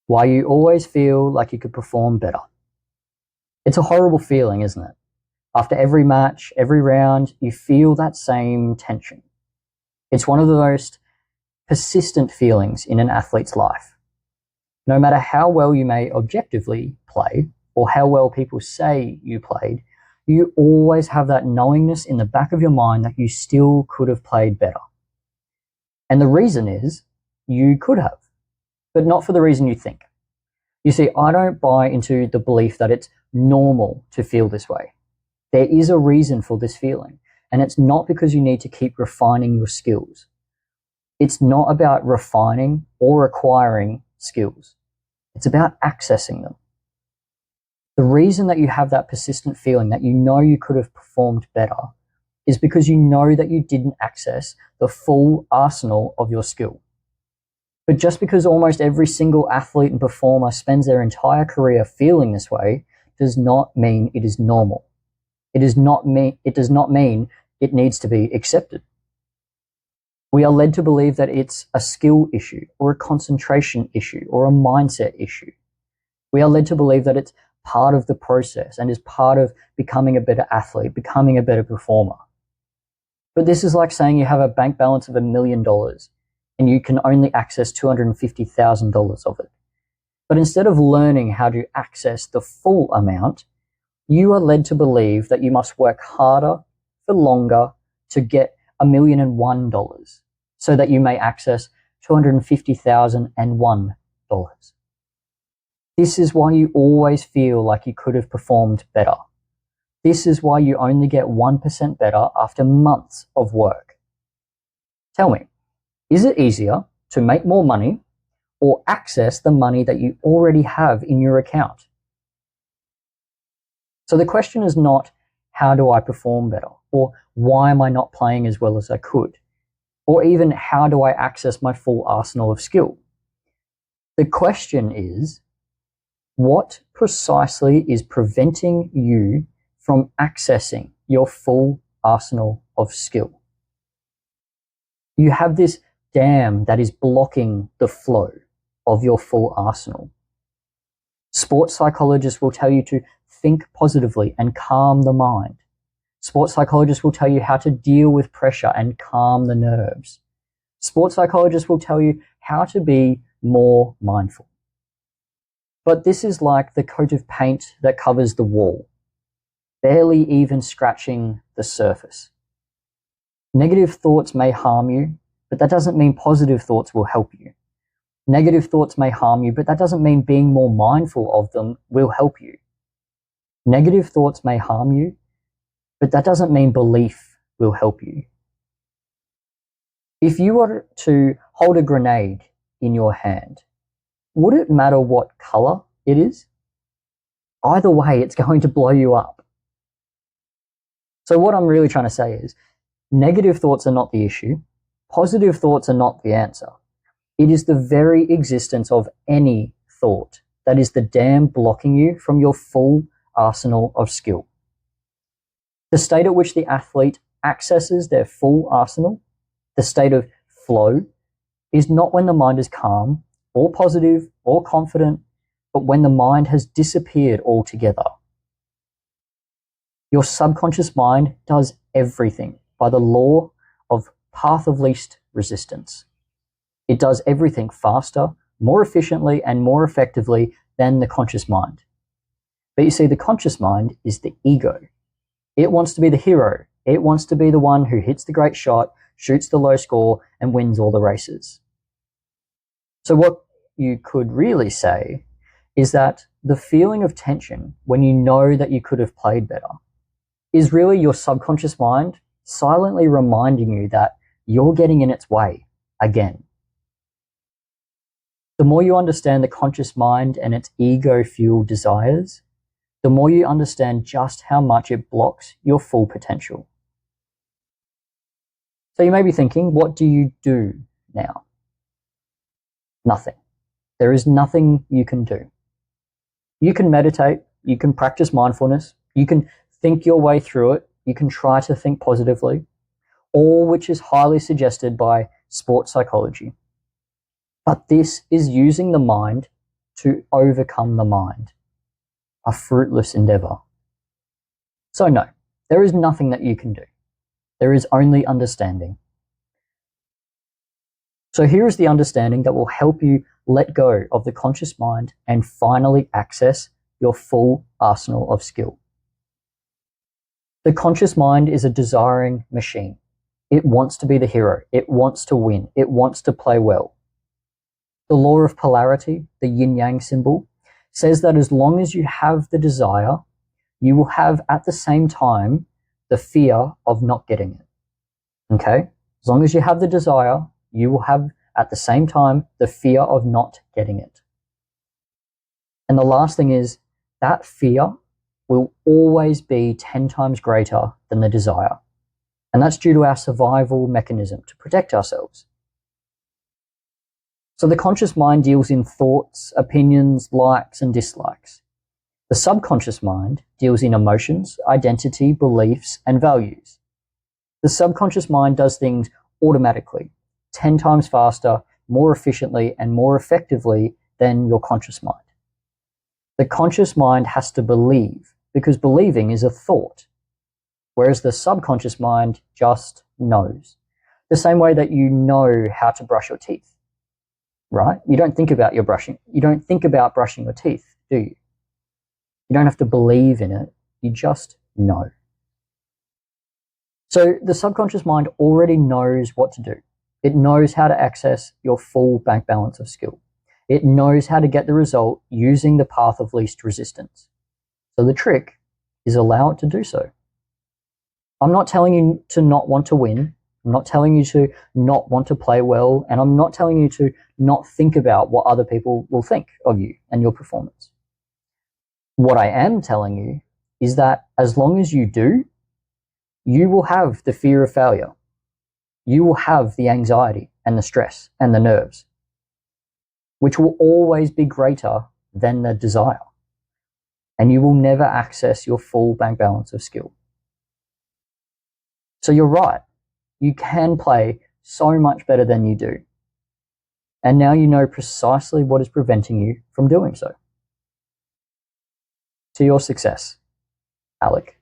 Why you always feel like you could perform better. It's a horrible feeling, isn't it? After every match, every round, you feel that same tension. It's one of the most persistent feelings in an athlete's life. No matter how well you may objectively play, or how well people say you played, you always have that knowingness in the back of your mind that you still could have played better. And the reason is, you could have, but not for the reason you think. You see, I don't buy into the belief that it's normal to feel this way. There is a reason for this feeling, and it's not because you need to keep refining your skills. It's not about refining or acquiring skills. It's about accessing them. The reason that you have that persistent feeling that you know you could have performed better is because you know that you didn't access the full arsenal of your skill. But just because almost every single athlete and performer spends their entire career feeling this way does not mean it is normal. It does not mean it needs to be accepted. We are led to believe that it's a skill issue or a concentration issue or a mindset issue. We are led to believe that it's part of the process and is part of becoming a better athlete, becoming a better performer. But this is like saying you have a bank balance of $1 million and you can only access $250,000 of it. But instead of learning how to access the full amount, you are led to believe that you must work harder for longer to get $1,001,001 so that you may access $250,001. This is why you always feel like you could have performed better. This is why you only get 1% better after months of work. Tell me, is it easier to make more money or access the money that you already have in your account? So the question is not, how do I perform better? Or why am I not playing as well as I could? Or even, how do I access my full arsenal of skill? The question is, what precisely is preventing you from accessing your full arsenal of skill? You have this dam that is blocking the flow of your full arsenal. Sports psychologists will tell you to think positively and calm the mind. Sports psychologists will tell you how to deal with pressure and calm the nerves. Sports psychologists will tell you how to be more mindful. But this is like the coat of paint that covers the wall, barely even scratching the surface. Negative thoughts may harm you, but that doesn't mean positive thoughts will help you. Negative thoughts may harm you, but that doesn't mean being more mindful of them will help you. Negative thoughts may harm you, but that doesn't mean belief will help you. If you were to hold a grenade in your hand, would it matter what color it is? Either way, it's going to blow you up. So what I'm really trying to say is, negative thoughts are not the issue. Positive thoughts are not the answer. It is the very existence of any thought that is the dam blocking you from your full arsenal of skill. The state at which the athlete accesses their full arsenal, the state of flow, is not when the mind is calm or positive or confident, but when the mind has disappeared altogether. Your subconscious mind does everything by the law of path of least resistance. It does everything faster, more efficiently, and more effectively than the conscious mind. But you see, the conscious mind is the ego. It wants to be the hero. It wants to be the one who hits the great shot, shoots the low score, and wins all the races. So what you could really say is that the feeling of tension when you know that you could have played better is really your subconscious mind silently reminding you that you're getting in its way again. The more you understand the conscious mind and its ego-fueled desires, the more you understand just how much it blocks your full potential. So you may be thinking, what do you do now? Nothing. There is nothing you can do. You can meditate, you can practice mindfulness, you can think your way through it, you can try to think positively, all which is highly suggested by sports psychology. But this is using the mind to overcome the mind, a fruitless endeavor. So no, there is nothing that you can do. There is only understanding. So here is the understanding that will help you let go of the conscious mind and finally access your full arsenal of skill. The conscious mind is a desiring machine. It wants to be the hero. It wants to win. It wants to play well. The law of polarity, the yin-yang symbol, says that as long as you have the desire, you will have at the same time the fear of not getting it. Okay? As long as you have the desire, you will have at the same time the fear of not getting it. And the last thing is that fear will always be 10 times greater than the desire. And that's due to our survival mechanism to protect ourselves. So the conscious mind deals in thoughts, opinions, likes, and dislikes. The subconscious mind deals in emotions, identity, beliefs, and values. The subconscious mind does things automatically, 10 times faster, more efficiently, and more effectively than your conscious mind. The conscious mind has to believe, because believing is a thought, whereas the subconscious mind just knows. The same way that you know how to brush your teeth, right? You don't think about brushing your teeth, do you? You don't have to believe in it, you just know. So the subconscious mind already knows what to do. It knows how to access your full bank balance of skill. It knows how to get the result using the path of least resistance. So the trick is allow it to do so. I'm not telling you to not want to win. I'm not telling you to not want to play well. And I'm not telling you to not think about what other people will think of you and your performance. What I am telling you is that as long as you do, you will have the fear of failure. You will have the anxiety and the stress and the nerves, which will always be greater than the desire. And you will never access your full bank balance of skill. So you're right. You can play so much better than you do. And now you know precisely what is preventing you from doing so. To your success, Alec.